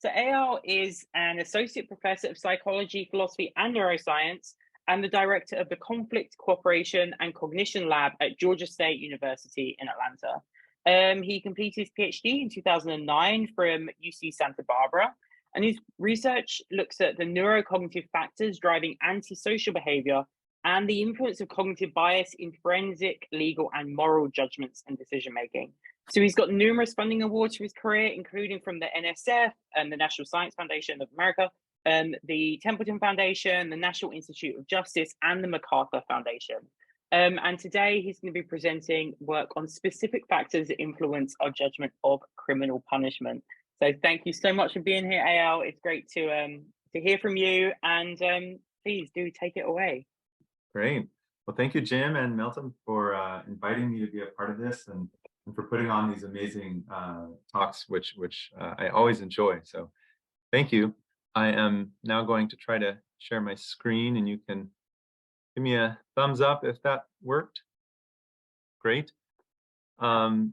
So Eyal is an associate professor of psychology, philosophy, and neuroscience, and the director of the Conflict, Cooperation, and Cognition Lab at Georgia State University in Atlanta. He completed his PhD in 2009 from UC Santa Barbara, and his research looks at the neurocognitive factors driving antisocial behavior and the influence of cognitive bias in forensic, legal, and moral judgments and decision making. So he's got numerous funding awards for his career, including from the NSF and the National Science Foundation of America, the Templeton Foundation, the National Institute of Justice, and the MacArthur Foundation. And today he's going to be presenting work on specific factors that influence our judgment of criminal punishment. So thank you so much for being here, Eyal. It's great to hear from you, and please do take it away. Great. Well, thank you, Jim and Milton, for inviting me to be a part of this and for putting on these amazing talks, which I always enjoy. So thank you. I am now going to try to share my screen, and you can give me a thumbs up if that worked. Great. So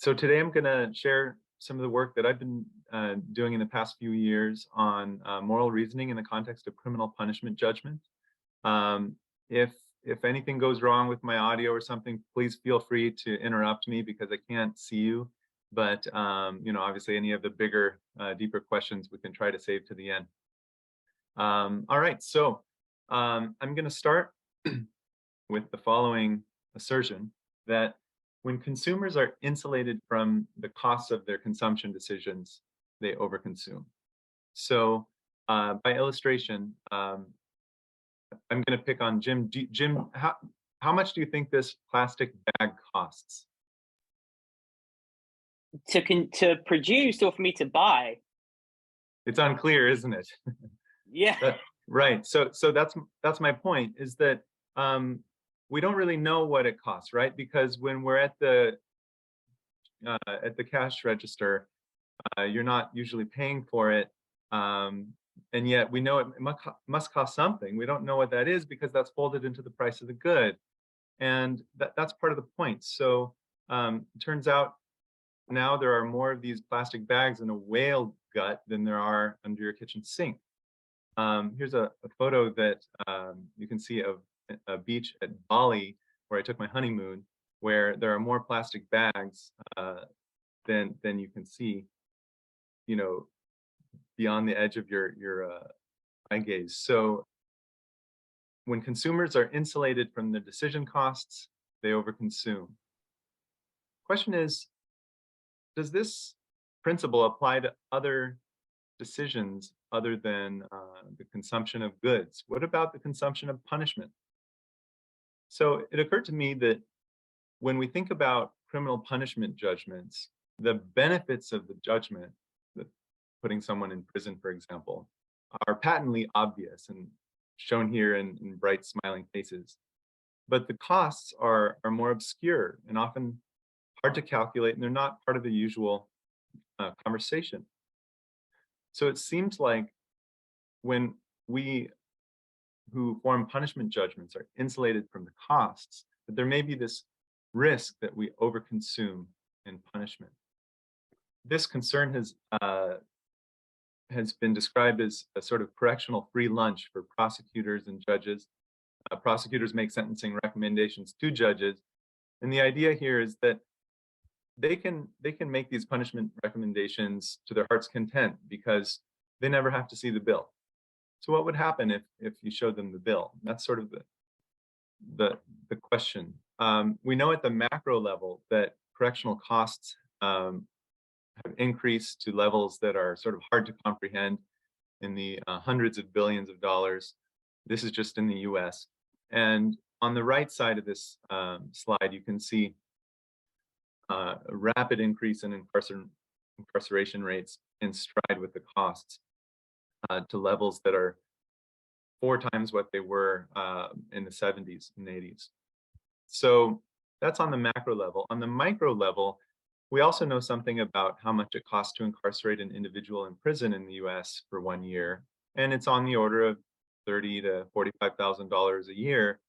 today I'm going to share some of the work that I've been doing in the past few years on moral reasoning in the context of criminal punishment judgment. If anything goes wrong with my audio or something, please feel free to interrupt me because I can't see you. But obviously, any of the bigger, deeper questions we can try to save to the end. All right, so I'm going to start with the following assertion that when consumers are insulated from the costs of their consumption decisions, they overconsume. So by illustration, I'm going to pick on Jim. Jim, how much do you think this plastic bag costs? To produce or for me to buy? It's unclear, isn't it? Yeah. Right. So that's my point, is that we don't really know what it costs, right? Because when we're at the cash register, you're not usually paying for it. And yet we know it must cost something. We don't know what that is because that's folded into the price of the good. And that's part of the point. So it turns out now there are more of these plastic bags in a whale gut than there are under your kitchen sink. Here's a photo that you can see of a beach at Bali where I took my honeymoon, where there are more plastic bags than you can see, beyond the edge of your eye gaze. So when consumers are insulated from the decision costs, they overconsume. Question is, does this principle apply to other decisions other than the consumption of goods? What about the consumption of punishment? So it occurred to me that when we think about criminal punishment judgments, the benefits of the judgment, putting someone in prison, for example, are patently obvious and shown here in bright smiling faces. But the costs are more obscure and often hard to calculate, and they're not part of the usual conversation. So it seems like when we who form punishment judgments are insulated from the costs, that there may be this risk that we overconsume in punishment. This concern has been described as a sort of correctional free lunch for prosecutors and judges. Prosecutors make sentencing recommendations to judges, and the idea here is that they can make these punishment recommendations to their heart's content because they never have to see the bill. So what would happen if you showed them the bill? That's sort of the question. We know at the macro level that correctional costs have increased to levels that are sort of hard to comprehend in the hundreds of billions of dollars. This is just in the US. And on the right side of this slide, you can see a rapid increase in incarceration rates in stride with the costs to levels that are 4 times what they were in the 70s and 80s. So that's on the macro level. On the micro level, we also know something about how much it costs to incarcerate an individual in prison in the US for 1 year. And it's on the order of $30,000 to $45,000 a year,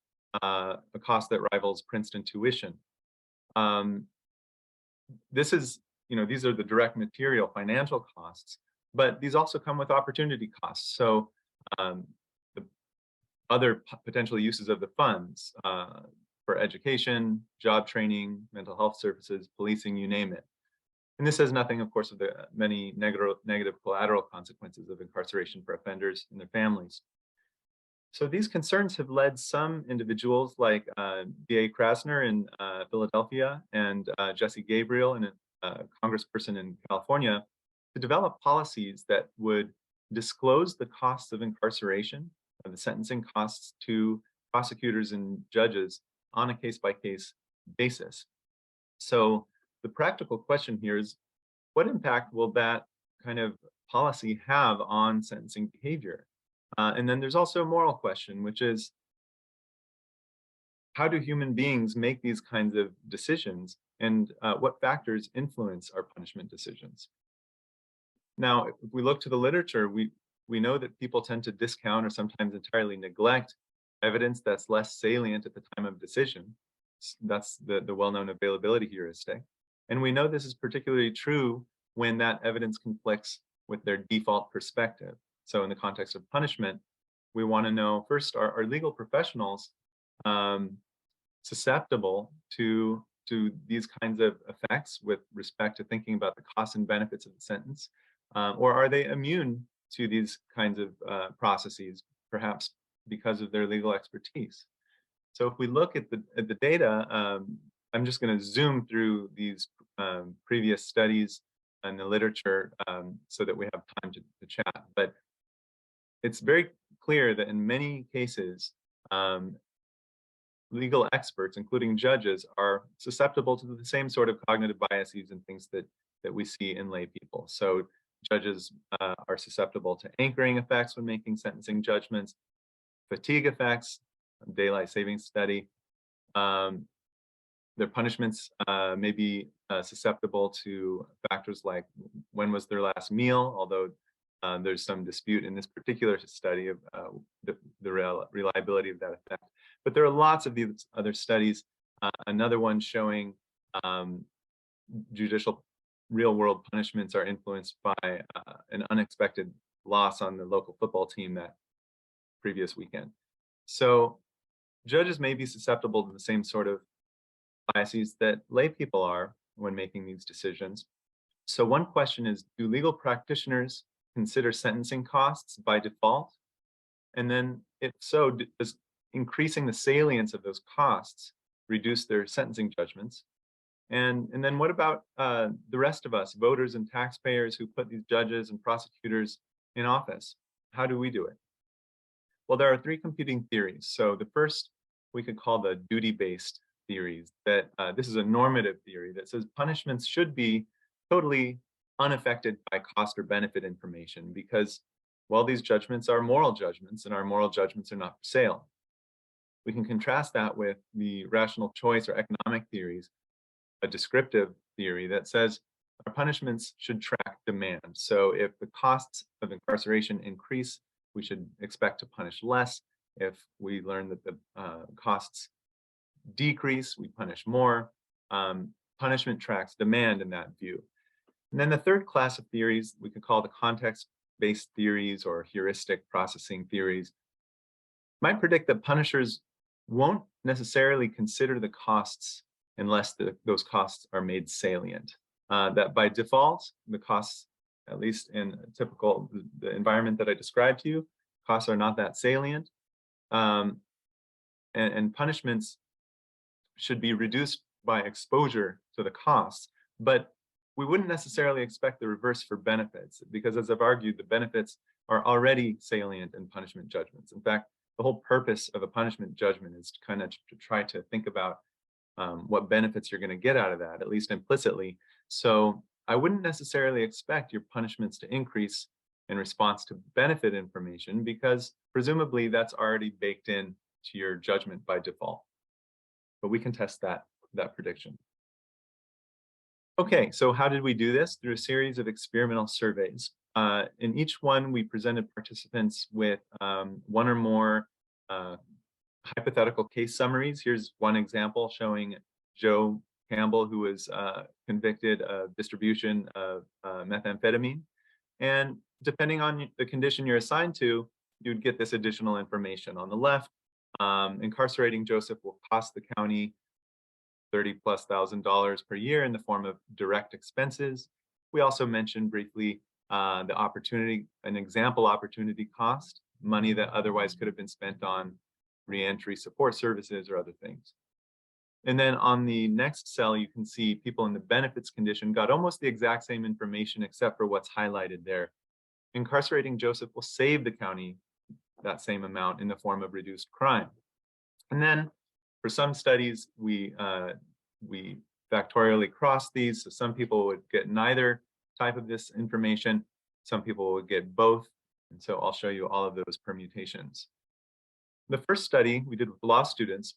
a cost that rivals Princeton tuition. This is, these are the direct material financial costs, But these also come with opportunity costs. So the other potential uses of the funds for education, job training, mental health services, policing, you name it. And this says nothing, of course, of the many negative collateral consequences of incarceration for offenders and their families. So these concerns have led some individuals like D.A. Krasner in Philadelphia and Jesse Gabriel, a congressperson in California, to develop policies that would disclose the costs of incarceration, the sentencing costs to prosecutors and judges on a case-by-case basis. So the practical question here is, what impact will that kind of policy have on sentencing behavior? And then there's also a moral question, which is, how do human beings make these kinds of decisions, and what factors influence our punishment decisions? Now, if we look to the literature, we know that people tend to discount or sometimes entirely neglect evidence that's less salient at the time of decision. That's the well-known availability heuristic. And we know this is particularly true when that evidence conflicts with their default perspective. So in the context of punishment, we want to know, first, are legal professionals susceptible to these kinds of effects with respect to thinking about the costs and benefits of the sentence? Or are they immune to these kinds of processes, perhaps because of their legal expertise? So if we look at the data, I'm just going to zoom through these previous studies and the literature so that we have time to chat. But it's very clear that in many cases, legal experts, including judges, are susceptible to the same sort of cognitive biases and things that we see in lay people. So judges are susceptible to anchoring effects when making sentencing judgments, fatigue effects, daylight savings study. Their punishments may be susceptible to factors like when was their last meal, although there's some dispute in this particular study of the reliability of that effect. But there are lots of these other studies. Another one showing judicial real-world punishments are influenced by an unexpected loss on the local football team that previous weekend. So judges may be susceptible to the same sort of biases that lay people are when making these decisions. So one question is, do legal practitioners consider sentencing costs by default? And then if so, does increasing the salience of those costs reduce their sentencing judgments? And then what about the rest of us, voters and taxpayers who put these judges and prosecutors in office? How do we do it? Well, there are three competing theories. So the first we could call the duty-based theories, that this is a normative theory that says punishments should be totally unaffected by cost or benefit information because, well, these judgments are moral judgments and our moral judgments are not for sale. We can contrast that with the rational choice or economic theories, a descriptive theory that says our punishments should track demand. So if the costs of incarceration increase, we should expect to punish less. If we learn that the costs decrease, we punish more. Punishment tracks demand in that view. And then the third class of theories we could call the context-based theories or heuristic processing theories might predict that punishers won't necessarily consider the costs unless those costs are made salient. That by default, the costs, at least in the environment that I described to you, costs are not that salient. And punishments should be reduced by exposure to the costs. But we wouldn't necessarily expect the reverse for benefits, because as I've argued, the benefits are already salient in punishment judgments. In fact, the whole purpose of a punishment judgment is to kind of to try to think about what benefits you're going to get out of that, at least implicitly. So I wouldn't necessarily expect your punishments to increase in response to benefit information, because presumably that's already baked in to your judgment by default. But we can test that prediction. Okay, so how did we do this? Through a series of experimental surveys. In each one, we presented participants with one or more hypothetical case summaries. Here's one example showing Joe Campbell, who was convicted of distribution of methamphetamine. And depending on the condition you're assigned to, you'd get this additional information. On the left, incarcerating Joseph will cost the county $30,000+ per year in the form of direct expenses. We also mentioned briefly the opportunity, an example opportunity cost, money that otherwise could have been spent on reentry support services or other things. And then on the next cell, you can see people in the benefits condition got almost the exact same information except for what's highlighted there. Incarcerating Joseph will save the county that same amount in the form of reduced crime. And then for some studies, we factorially cross these. So some people would get neither type of this information. Some people would get both. And so I'll show you all of those permutations. The first study we did with law students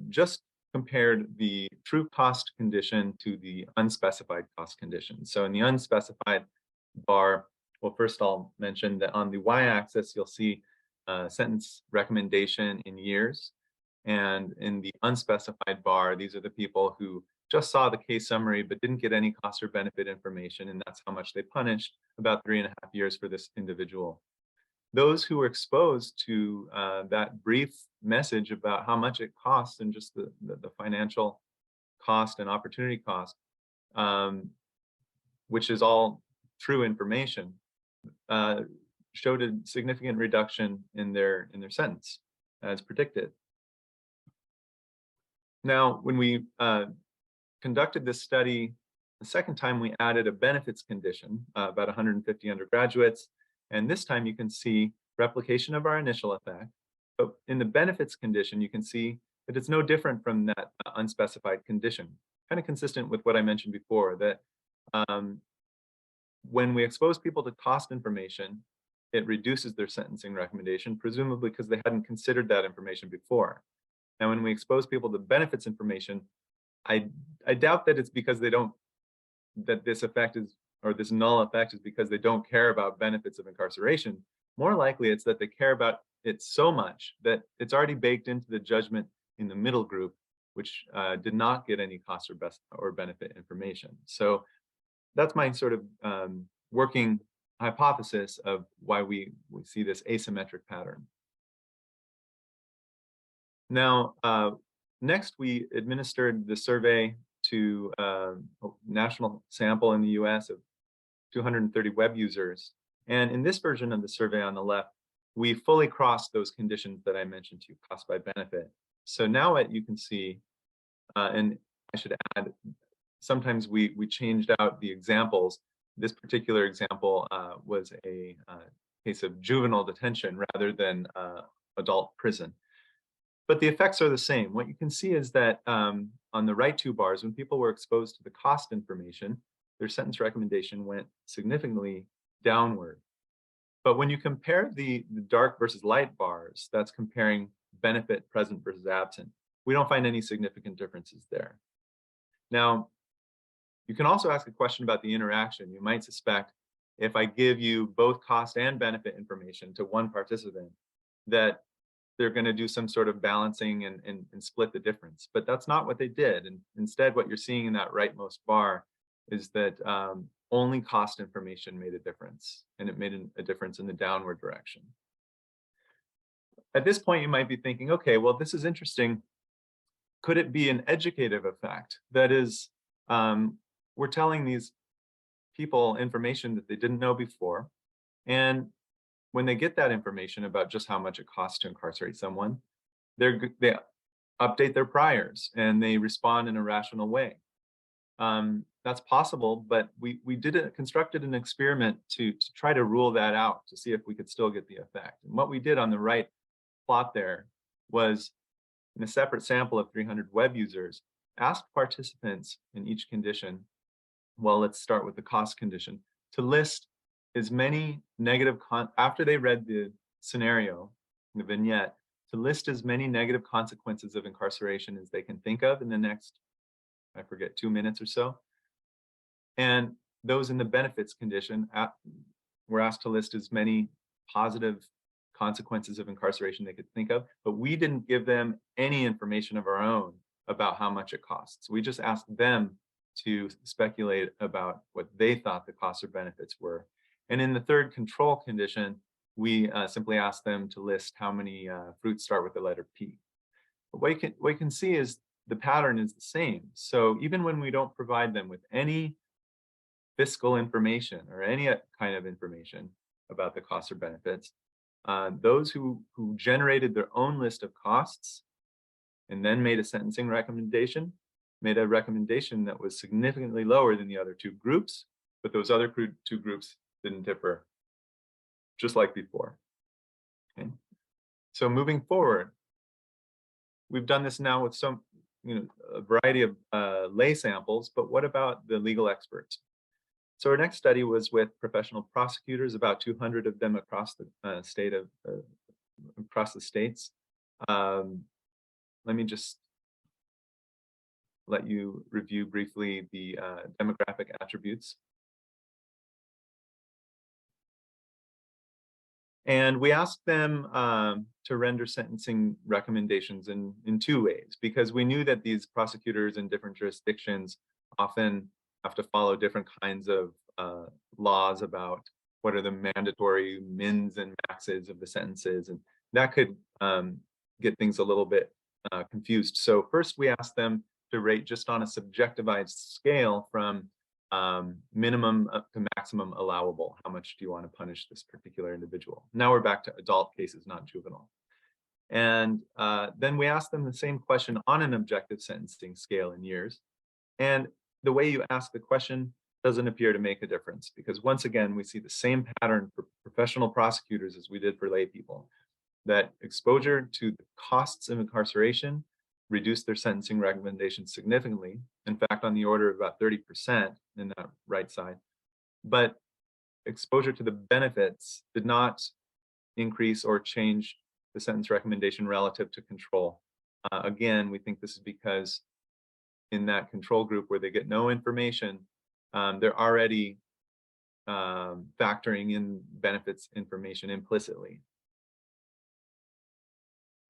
just compared the true cost condition to the unspecified cost condition. So in the unspecified bar, well, first I'll mention that on the y-axis, you'll see sentence recommendation in years. And in the unspecified bar, these are the people who just saw the case summary but didn't get any cost or benefit information, and that's how much they punished, about 3.5 years for this individual. Those who were exposed to that brief message about how much it costs and just the financial cost and opportunity cost, which is all true information, showed a significant reduction in their sentence as predicted. Now, when we conducted this study the second time, we added a benefits condition, about 150 undergraduates. And this time you can see replication of our initial effect. But in the benefits condition, you can see that it's no different from that unspecified condition, kind of consistent with what I mentioned before, that when we expose people to cost information, it reduces their sentencing recommendation, presumably because they hadn't considered that information before. Now, when we expose people to benefits information, I doubt that it's because they don't, that this effect is, or this null effect is because they don't care about benefits of incarceration. More likely, it's that they care about it so much that it's already baked into the judgment in the middle group, which did not get any cost or benefit information. So that's my sort of working hypothesis of why we see this asymmetric pattern. Now, next we administered the survey to a national sample in the US of 230 web users. And in this version of the survey on the left, we fully crossed those conditions that I mentioned to you, cost by benefit. So now what you can see, and I should add, sometimes we changed out the examples. This particular example was a case of juvenile detention rather than adult prison. But the effects are the same. What you can see is that on the right two bars, when people were exposed to the cost information, their sentence recommendation went significantly downward. But when you compare the dark versus light bars, that's comparing benefit present versus absent, we don't find any significant differences there. Now, you can also ask a question about the interaction. You might suspect if I give you both cost and benefit information to one participant, that they're going to do some sort of balancing and split the difference. But that's not what they did. And instead, what you're seeing in that rightmost bar is that only cost information made a difference, and it made a difference in the downward direction. At this point, you might be thinking, okay, well, this is interesting. Could it be an educative effect? That is, we're telling these people information that they didn't know before. And when they get that information about just how much it costs to incarcerate someone, they update their priors and they respond in a rational way. That's possible, but we constructed an experiment to try to rule that out, to see if we could still get the effect. And what we did on the right plot there was, in a separate sample of 300 web users, asked participants in each condition, well, let's start with the cost condition, to list as many negative, after they read the scenario, the vignette, to list as many negative consequences of incarceration as they can think of in the next, I forget, 2 minutes or so. And those in the benefits condition were asked to list as many positive consequences of incarceration they could think of, but we didn't give them any information of our own about how much it costs. We just asked them to speculate about what they thought the costs or benefits were. And in the third control condition, we simply ask them to list how many fruits start with the letter P. But what you can see is the pattern is the same. So even when we don't provide them with any fiscal information or any kind of information about the costs or benefits, those who generated their own list of costs and then made a sentencing recommendation, made a recommendation that was significantly lower than the other two groups, but those other two groups didn't differ, just like before. Okay. So moving forward, we've done this now with a variety of lay samples, but what about the legal experts? So our next study was with professional prosecutors, about 200 of them across the across the states. Let me just let you review briefly the demographic attributes. And we asked them to render sentencing recommendations in two ways, because we knew that these prosecutors in different jurisdictions often have to follow different kinds of laws about what are the mandatory mins and maxes of the sentences, and that could get things a little bit confused. So first we asked them to rate just on a subjectivized scale from minimum up to maximum allowable. How much do you want to punish this particular individual? Now we're back to adult cases, not juvenile. And then we asked them the same question on an objective sentencing scale in years. And the way you ask the question doesn't appear to make a difference, because once again, we see the same pattern for professional prosecutors as we did for lay people, that exposure to the costs of incarceration reduced their sentencing recommendations significantly. In fact, on the order of about 30% in that right side. But exposure to the benefits did not increase or change the sentence recommendation relative to control. Again, we think this is because in that control group where they get no information, they're already factoring in benefits information implicitly.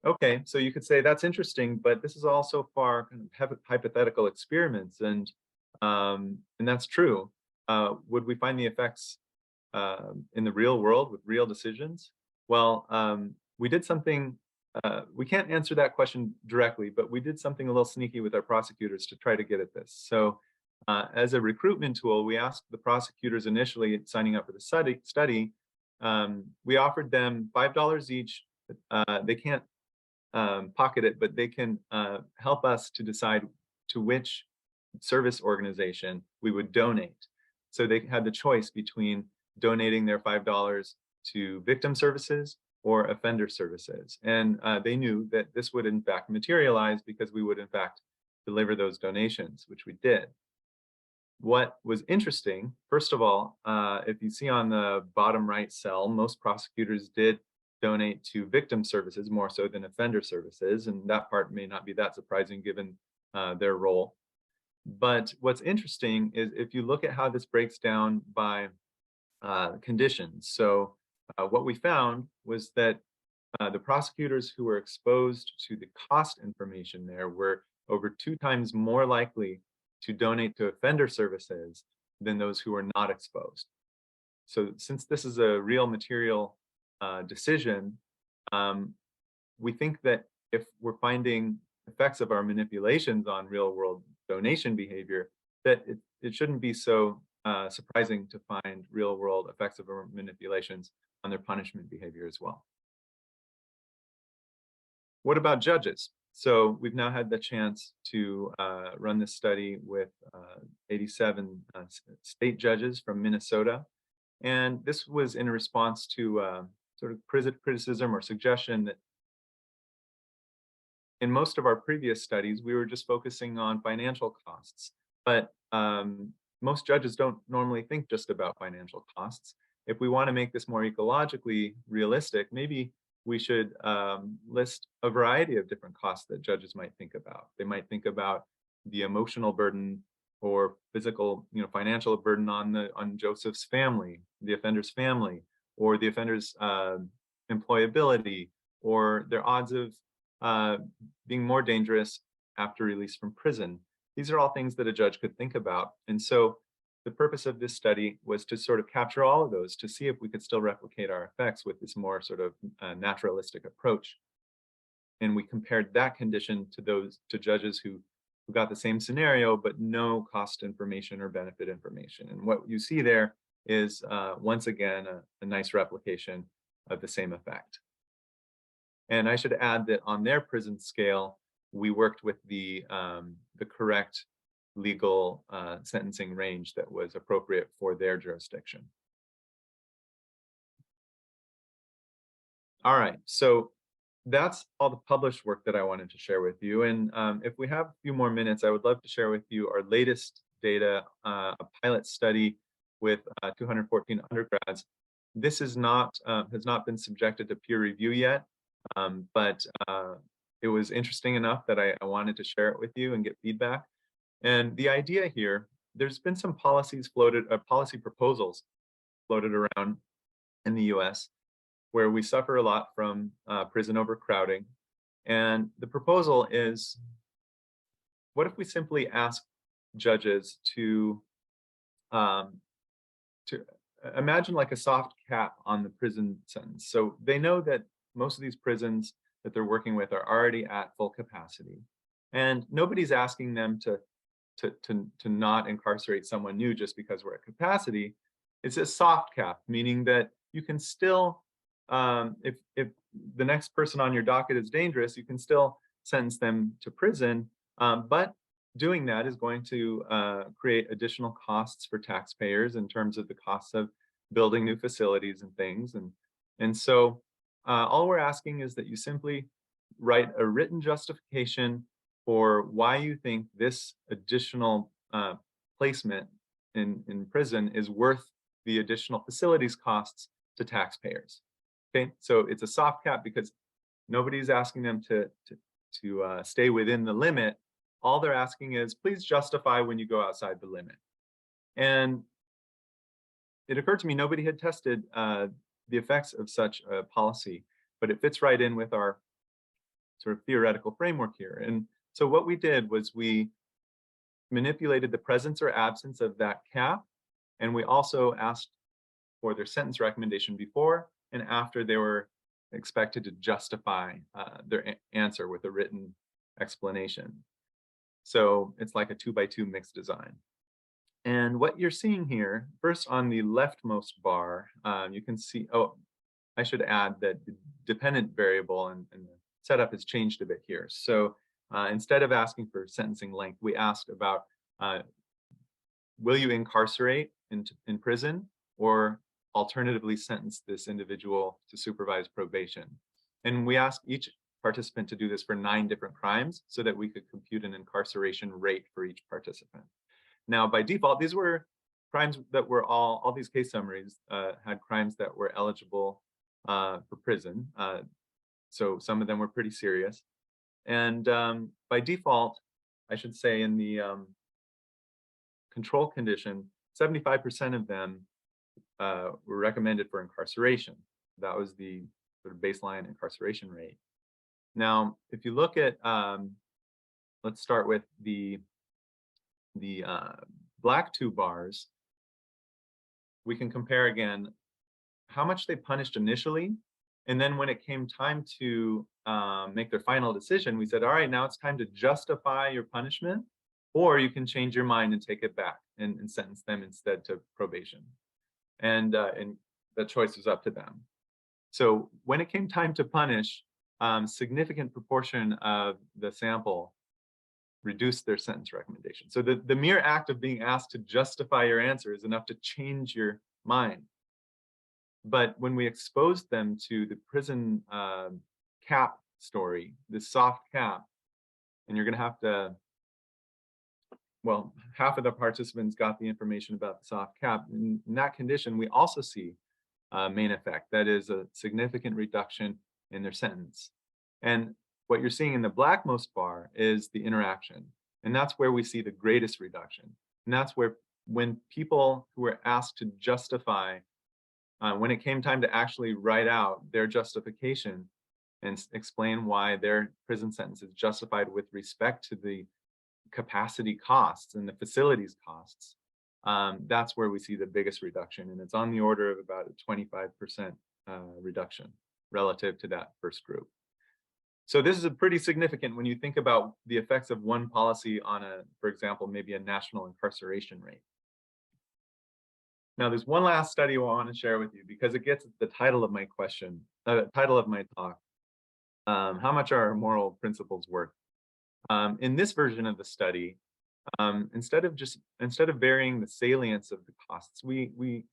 Okay, so you could say that's interesting, but this is all so far kind of hypothetical experiments, and that's true. Would we find the effects in the real world with real decisions? Well, we did something. We can't answer that question directly, but we did something a little sneaky with our prosecutors to try to get at this. So, as a recruitment tool, we asked the prosecutors initially signing up for the study. We offered them $5 each. They can't pocket it, but they can help us to decide to which service organization we would donate. So they had the choice between donating their $5 to victim services or offender services. And they knew that this would in fact materialize because we would in fact deliver those donations, which we did. What was interesting, first of all, if you see on the bottom right cell, most prosecutors did donate to victim services more so than offender services, and that part may not be that surprising given their role. But what's interesting is if you look at how this breaks down by conditions. So what we found was that the prosecutors who were exposed to the cost information there were over 2 times more likely to donate to offender services than those who were not exposed. So since this is a real material decision, we think that if we're finding effects of our manipulations on real world donation behavior, that it shouldn't be so surprising to find real world effects of our manipulations on their punishment behavior as well. What about judges? So we've now had the chance to run this study with 87 state judges from Minnesota. And this was in response to sort of criticism or suggestion that in most of our previous studies, we were just focusing on financial costs. But most judges don't normally think just about financial costs. If we want to make this more ecologically realistic, maybe we should list a variety of different costs that judges might think about. They might think about the emotional burden or physical, financial burden on Joseph's family, the offender's family, or the offender's employability, or their odds of being more dangerous after release from prison. These are all things that a judge could think about. And so the purpose of this study was to sort of capture all of those to see if we could still replicate our effects with this more sort of naturalistic approach. And we compared that condition to judges who got the same scenario, but no cost information or benefit information. And what you see there is, once again, a nice replication of the same effect. And I should add that on their prison scale, we worked with the correct legal sentencing range that was appropriate for their jurisdiction. All right, so that's all the published work that I wanted to share with you. And if we have a few more minutes, I would love to share with you our latest data, a pilot study with 214 undergrads. This is not has not been subjected to peer review yet, but it was interesting enough that I wanted to share it with you and get feedback. And the idea here, there's been some policy proposals floated around in the US where we suffer a lot from prison overcrowding. And the proposal is, what if we simply ask judges to imagine like a soft cap on the prison sentence. So they know that most of these prisons that they're working with are already at full capacity. And nobody's asking them to not incarcerate someone new just because we're at capacity. It's a soft cap, meaning that you can still, if the next person on your docket is dangerous, you can still sentence them to prison. But doing that is going to create additional costs for taxpayers in terms of the costs of building new facilities and things. And so all we're asking is that you simply write a written justification for why you think this additional placement in prison is worth the additional facilities costs to taxpayers. Okay, so it's a soft cap because nobody's asking them to stay within the limit. All they're asking is, please justify when you go outside the limit. And it occurred to me nobody had tested the effects of such a policy, but it fits right in with our sort of theoretical framework here. And so what we did was we manipulated the presence or absence of that cap, and we also asked for their sentence recommendation before and after they were expected to justify their answer with a written explanation. So it's like a 2x2 mixed design. And what you're seeing here, first on the leftmost bar, you can see, oh, I should add that the dependent variable and the setup has changed a bit here. So instead of asking for sentencing length, we asked about, will you incarcerate in prison or alternatively sentence this individual to supervised probation? And we asked each participant to do this for 9 different crimes so that we could compute an incarceration rate for each participant. Now, by default, these were crimes that were all these case summaries had crimes that were eligible for prison. So some of them were pretty serious. And by default, I should say in the control condition, 75% of them were recommended for incarceration. That was the sort of baseline incarceration rate. Now, if you look at, let's start with the black 2 bars, we can compare again how much they punished initially. And then when it came time to make their final decision, we said, all right, now it's time to justify your punishment, or you can change your mind and take it back and sentence them instead to probation. And the choice was up to them. So when it came time to punish, significant proportion of the sample reduced their sentence recommendation. So the mere act of being asked to justify your answer is enough to change your mind. But when we exposed them to the prison cap story, this soft cap, and you're going to have to, well, half of the participants got the information about the soft cap. In that condition, we also see a main effect. That is a significant reduction in their sentence. And what you're seeing in the blackmost bar is the interaction. And that's where we see the greatest reduction. And that's where when people who were asked to justify, when it came time to actually write out their justification and explain why their prison sentence is justified with respect to the capacity costs and the facilities costs, that's where we see the biggest reduction. And it's on the order of about a 25% reduction relative to that first group. So this is a pretty significant when you think about the effects of one policy on for example, maybe a national incarceration rate. Now, there's one last study I want to share with you because it gets at the title of my title of my talk. How much are our moral principles worth? In this version of the study, instead of varying the salience of the costs, we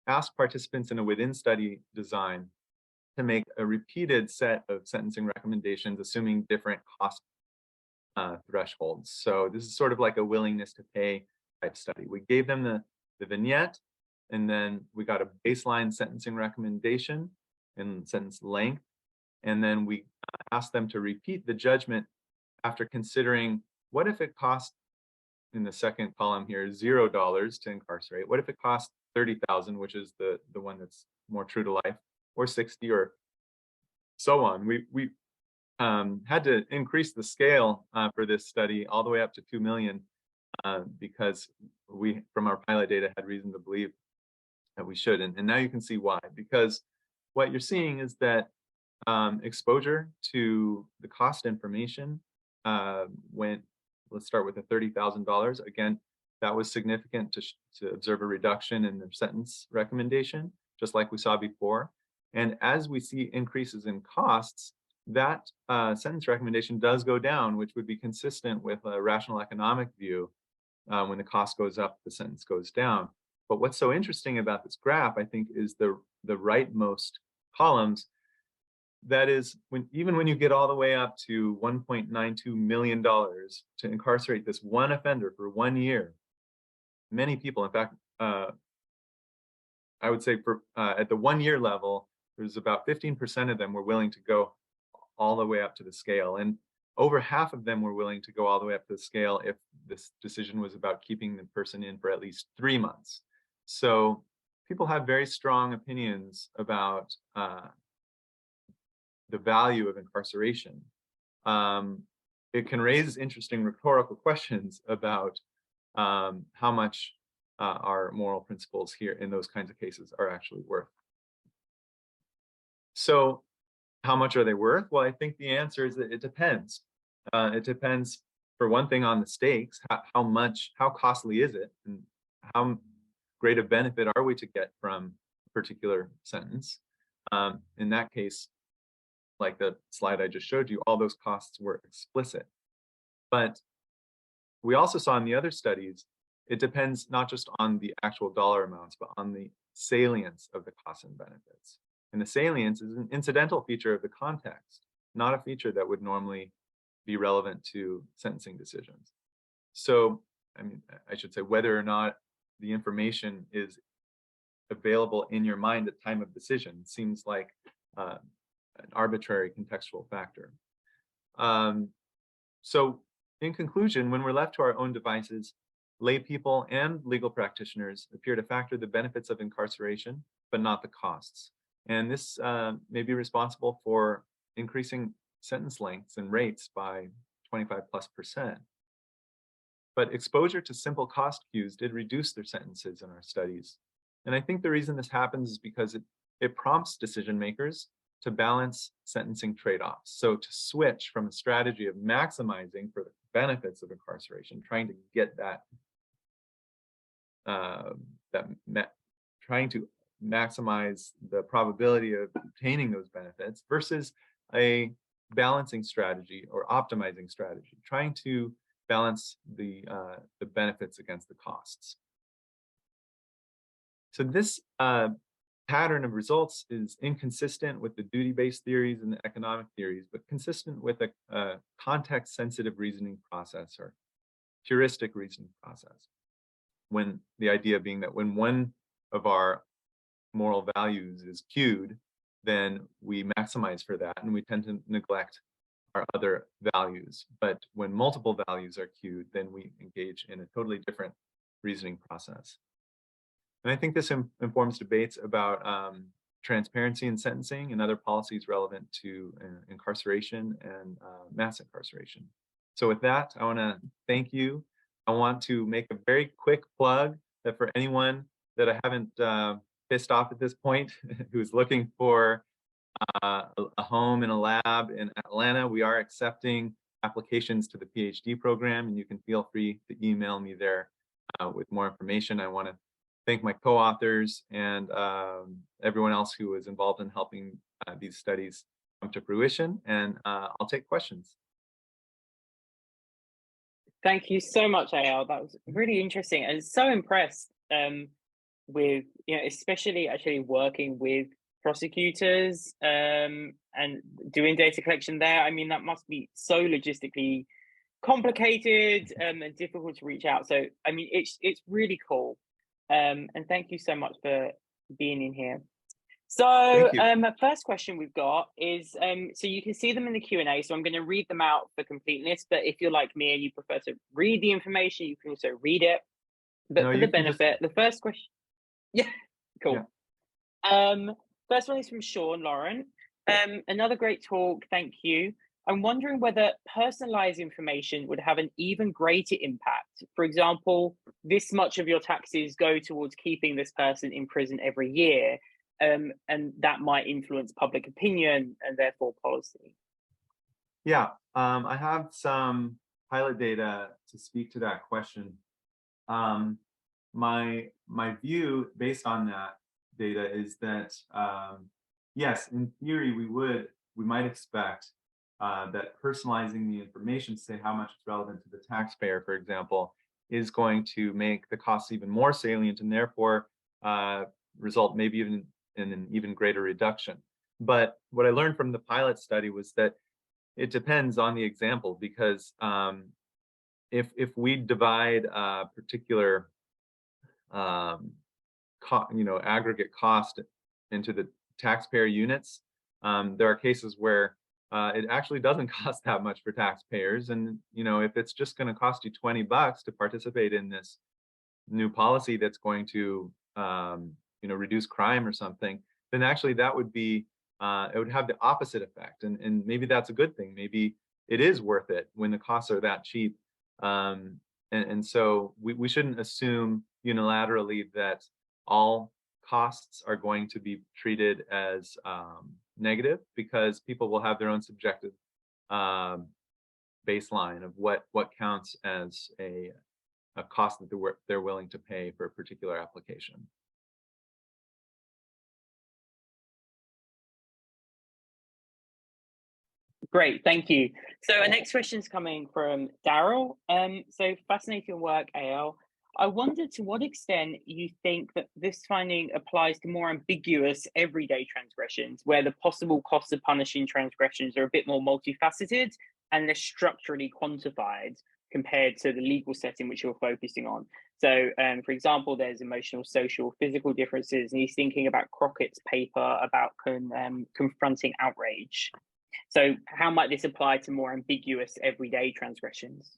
asked participants in a within study design to make a repeated set of sentencing recommendations, assuming different cost thresholds. So this is sort of like a willingness to pay type study. We gave them the vignette, and then we got a baseline sentencing recommendation and sentence length. And then we asked them to repeat the judgment after considering, what if it cost, in the second column here, $0 to incarcerate? What if it cost 30,000, which is the one that's more true to life, or 60, or so on? We had to increase the scale for this study all the way up to 2 million because we, from our pilot data, had reason to believe that we should. And now you can see why. Because what you're seeing is that exposure to the cost information went, let's start with the $30,000. Again, that was significant to observe a reduction in the sentence recommendation, just like we saw before. And as we see increases in costs, that sentence recommendation does go down, which would be consistent with a rational economic view. When the cost goes up, the sentence goes down. But what's so interesting about this graph, I think, is the rightmost columns. That is, even when you get all the way up to $1.92 million to incarcerate this one offender for 1 year, many people, in fact, I would say at the 1 year level, there's about 15% of them were willing to go all the way up to the scale. And over half of them were willing to go all the way up to the scale if this decision was about keeping the person in for at least 3 months. So people have very strong opinions about the value of incarceration. It can raise interesting rhetorical questions about how much our moral principles here in those kinds of cases are actually worth. So how much are they worth? Well, I think the answer is that it depends. It depends, for one thing, on the stakes. How costly is it? And how great a benefit are we to get from a particular sentence? In that case, like the slide I just showed you, all those costs were explicit. But we also saw in the other studies, it depends not just on the actual dollar amounts, but on the salience of the costs and benefits. And the salience is an incidental feature of the context, not a feature that would normally be relevant to sentencing decisions. So, I mean, I should say, whether or not the information is available in your mind at time of decision seems like an arbitrary contextual factor. So in conclusion, when we're left to our own devices, lay people and legal practitioners appear to factor the benefits of incarceration, but not the costs. And this may be responsible for increasing sentence lengths and rates by 25+%. But exposure to simple cost cues did reduce their sentences in our studies. And I think the reason this happens is because it prompts decision makers to balance sentencing trade-offs. So to switch from a strategy of maximizing for the benefits of incarceration, trying to get trying to maximize the probability of obtaining those benefits, versus a balancing strategy or optimizing strategy, trying to balance the benefits against the costs. So this pattern of results is inconsistent with the duty-based theories and the economic theories, but consistent with a context-sensitive reasoning process or heuristic reasoning process. When the idea being that when one of our moral values is cued, then we maximize for that and we tend to neglect our other values. But when multiple values are cued, then we engage in a totally different reasoning process. And I think this informs debates about transparency in sentencing and other policies relevant to incarceration and mass incarceration. So with that, I want to thank you. I want to make a very quick plug that for anyone that I haven't pissed off at this point, who's looking for a home in a lab in Atlanta, we are accepting applications to the PhD program, and you can feel free to email me there with more information. I want to thank my co-authors and everyone else who was involved in helping these studies come to fruition, and I'll take questions. Thank you so much, Eyal. That was really interesting, and so impressed with, especially actually working with prosecutors and doing data collection there. I mean, that must be so logistically complicated and difficult to reach out. So, I mean, it's really cool. And thank you so much for being in here. So first question we've got is, so you can see them in the Q&A, so I'm going to read them out for completeness, but if you're like me and you prefer to read the information, you can also read it. But no, for the benefit, the first question, yeah, cool. Yeah. First one is from Sean Lauren. Another great talk, thank you. I'm wondering whether personalized information would have an even greater impact. For example, this much of your taxes go towards keeping this person in prison every year. And that might influence public opinion and therefore policy. Yeah, I have some pilot data to speak to that question. My view based on that data is that yes, in theory we might expect that personalizing the information to say how much it's relevant to the taxpayer, for example, is going to make the costs even more salient and therefore result maybe even in an even greater reduction. But what I learned from the pilot study was that it depends on the example, because if we divide a particular aggregate cost into the taxpayer units, there are cases where it actually doesn't cost that much for taxpayers. And if it's just going to cost you $20 to participate in this new policy that's going to reduce crime or something, then actually that would be it would have the opposite effect, and maybe that's a good thing. Maybe it is worth it when the costs are that cheap, and so we shouldn't assume unilaterally that all costs are going to be treated as negative, because people will have their own subjective baseline of what counts as a cost that they're willing to pay for a particular application. Great, thank you. So our next question is coming from Daryl. So fascinating work, Eyal. I wonder to what extent you think that this finding applies to more ambiguous everyday transgressions, where the possible costs of punishing transgressions are a bit more multifaceted and less structurally quantified compared to the legal setting which you're focusing on. So, for example, there's emotional, social, physical differences, and he's thinking about Crockett's paper about confronting outrage. So how might this apply to more ambiguous everyday transgressions?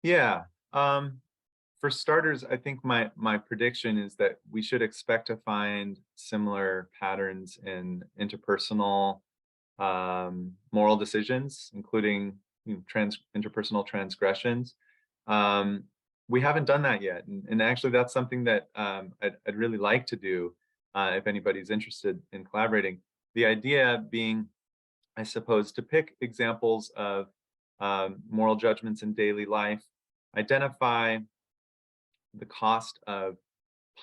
Yeah. For starters, I think my prediction is that we should expect to find similar patterns in interpersonal moral decisions, including interpersonal transgressions. We haven't done that yet, and actually that's something that I'd really like to do if anybody's interested in collaborating. The idea being, I suppose, to pick examples of moral judgments in daily life, identify the cost of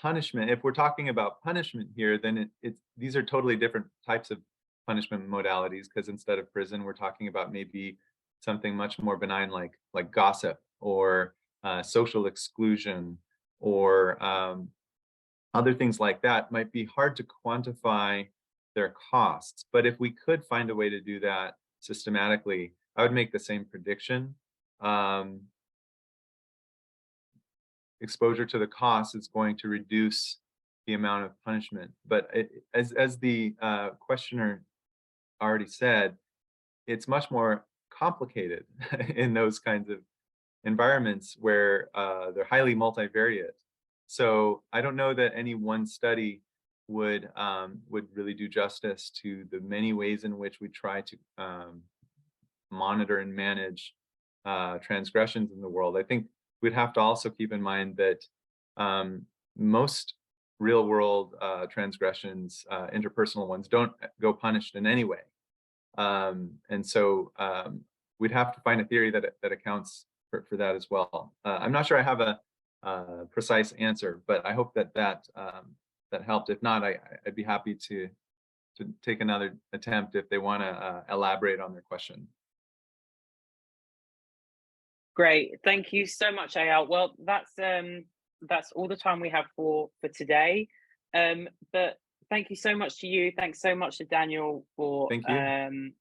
punishment. If we're talking about punishment here, then these are totally different types of punishment modalities, because instead of prison, we're talking about maybe something much more benign like gossip or social exclusion or other things like that. Might be hard to quantify their costs, but if we could find a way to do that systematically, I would make the same prediction. Exposure to the cost is going to reduce the amount of punishment, but as the questioner already said, it's much more complicated in those kinds of environments where they're highly multivariate. So I don't know that any one study would really do justice to the many ways in which we try to monitor and manage transgressions in the world. I think we'd have to also keep in mind that Most real world transgressions, interpersonal ones, don't go punished in any way. And so we'd have to find a theory that accounts for that as well. I'm not sure I have a precise answer, but I hope that helped. If not, I'd be happy to take another attempt if they want to elaborate on their question. Great, thank you so much, Eyal. Well, that's all the time we have for today. But thank you so much to you. Thanks so much to Daniel for Thank you.